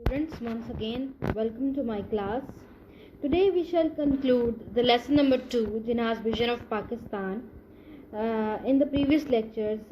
Students, once again, welcome to my class. Today we shall conclude the lesson number 2, Jinnah's Vision of Pakistan. In the previous lectures,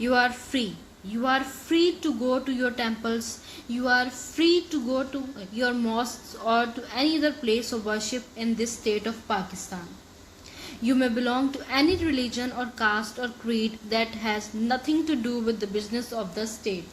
You are free to go to your temples. You are free to go to your mosques or to any other place of worship in this state of Pakistan. You may belong to any religion or caste or creed that has nothing to do with the business of the state.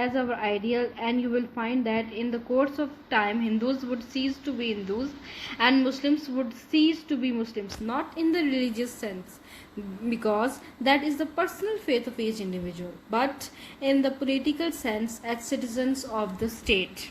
as our ideal, and you will find that in the course of time Hindus would cease to be Hindus and Muslims would cease to be Muslims, not in the religious sense, because that is the personal faith of each individual, but in the political sense as citizens of the state.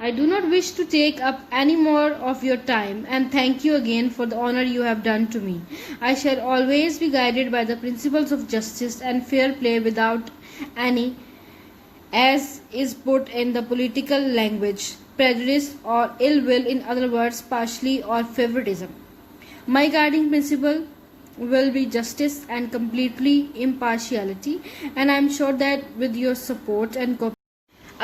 I do not wish to take up any more of your time, and thank you again for the honor you have done to me. I shall always be guided by the principles of justice and fair play without any, as is put in the political language, prejudice or ill will, in other words, partiality or favoritism. My guiding principle will be justice and completely impartiality, and I am sure that with your support and cooperation.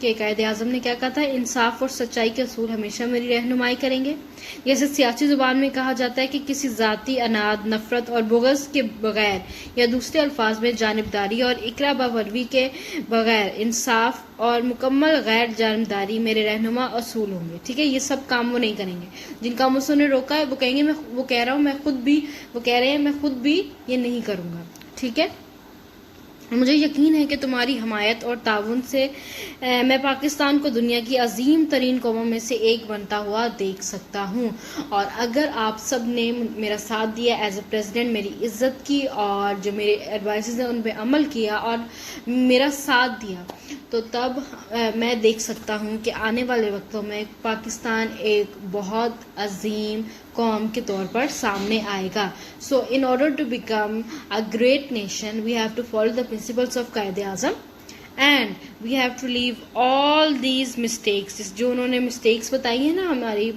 کہ قائد اعظم نے کیا کہا تھا، انصاف اور سچائی کے اصول ہمیشہ میری رہنمائی کریں گے. جیسے سیاسی زبان میں کہا جاتا ہے کہ کسی ذاتی اناد، نفرت اور بغض کے بغیر یا دوسرے الفاظ میں جانبداری اور اقرا باوروی کے بغیر انصاف اور مکمل غیر جانبداری میرے رہنما اصول ہوں گے. ٹھیک ہے، یہ سب کام وہ نہیں کریں گے. جن کاموں سے انہیں روکا ہے وہ کہیں گے وہ کہہ رہا ہوں میں خود بھی، وہ کہہ رہے ہیں میں خود بھی یہ نہیں کروں گا. ٹھیک ہے، مجھے یقین ہے کہ تمہاری حمایت اور تعاون سے میں پاکستان کو دنیا کی عظیم ترین قوموں میں سے ایک بنتا ہوا دیکھ سکتا ہوں. اور اگر آپ سب نے میرا ساتھ دیا ایز اے پریزیڈنٹ، میری عزت کی اور جو میرے ایڈوائسز ہیں ان پہ عمل کیا اور میرا ساتھ دیا، تو تب میں دیکھ سکتا ہوں کہ آنے والے وقتوں میں پاکستان ایک بہت عظیم قوم کے طور پر سامنے آئے گا. So in order to become a great nation we have to follow the principles of Quaid Azam and we have to leave all these mistakes. جو انہوں نے مسٹیکس بتائی ہیں نا ہماری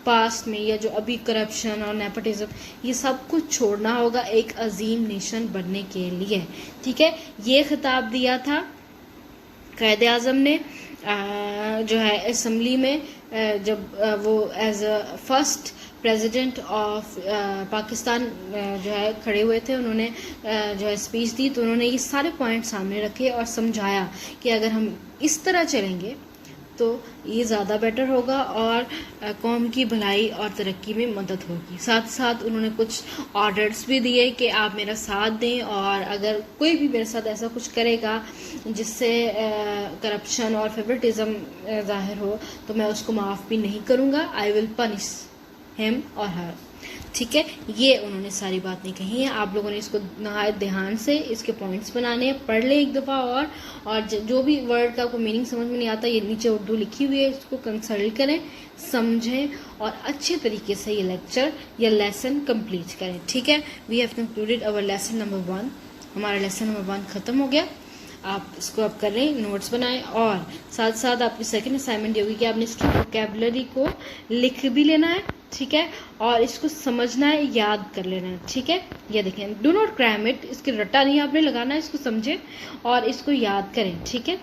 پاسٹ میں، یا جو ابھی کرپشن اور نیپوٹزم، یہ سب کچھ چھوڑنا ہوگا ایک عظیم نیشن بننے کے لیے. ٹھیک ہے، یہ خطاب دیا تھا قائد اعظم نے جو ہے اسمبلی میں، جب وہ as a first president of Pakistan جو ہے کھڑے ہوئے تھے. انہوں نے جو ہے اسپیچ دی تو انہوں نے یہ سارے پوائنٹ سامنے رکھے اور سمجھایا کہ اگر ہم اس طرح چلیں گے تو یہ زیادہ بیٹر ہوگا اور قوم کی بھلائی اور ترقی میں مدد ہوگی. ساتھ ساتھ انہوں نے کچھ آرڈرز بھی دیے کہ آپ میرا ساتھ دیں، اور اگر کوئی بھی میرے ساتھ ایسا کچھ کرے گا جس سے کرپشن اور فیورٹزم ظاہر ہو تو میں اس کو معاف بھی نہیں کروں گا. آئی ول پنش ہم اور ہر. ٹھیک ہے، یہ انہوں نے ساری باتیں کہی ہیں. آپ لوگوں نے اس کو نہایت دھیان سے اس کے پوائنٹس بنانے ہیں، پڑھ لیں ایک دفعہ اور جو بھی ورڈ کا کوئی میننگ سمجھ میں نہیں آتا، یہ نیچے اردو لکھی ہوئی ہے، اس کو کنسلٹ کریں، سمجھیں اور اچھے طریقے سے یہ لیکچر یا لیسن کمپلیٹ کریں. ٹھیک ہے، we have concluded over lesson number 1. ہمارا لیسن نمبر 1 ختم ہو گیا. آپ اس کو اب کر رہے ہیں، نوٹس بنائیں، اور ساتھ ساتھ آپ کی سیکنڈ اسائنمنٹ یہ ہوگی کہ آپ نے اس کی ووکیبلری کو لکھ بھی لینا ہے. ٹھیک ہے، اور اس کو سمجھنا ہے، یاد کر لینا ہے. ٹھیک ہے، یہ دیکھیں، ڈو ناٹ کریم اٹ، اس کے رٹا نہیں آپ نے لگانا ہے، اس کو سمجھیں اور اس کو یاد کریں. ٹھیک ہے،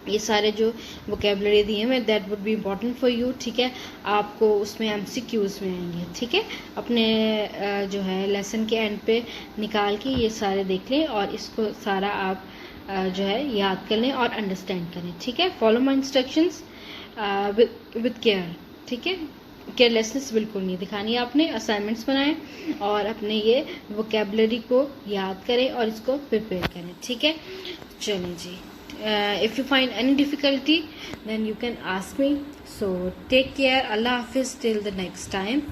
یہ سارے جو ووکیبلری دی ہیں میں that would be important for you. ٹھیک ہے، آپ کو اس میں MCQs میں آئیں گے. ٹھیک ہے، اپنے جو ہے لیسن کے اینڈ پہ نکال کے یہ سارے دیکھ لیں اور اس کو سارا آپ جو ہے یاد کر لیں اور انڈرسٹینڈ کریں. ٹھیک ہے، follow my instructions with care. ٹھیک ہے، کیئرلیسنس بالکل نہیں دکھانی ہے آپ نے. اسائنمنٹس بنائیں اور اپنے یہ ووکیبلری کو یاد کریں اور اس کو پریپیئر کریں. ٹھیک ہے، چلیں جی. If you find any difficulty then you can ask me. So take care. Allah Hafiz till the next time.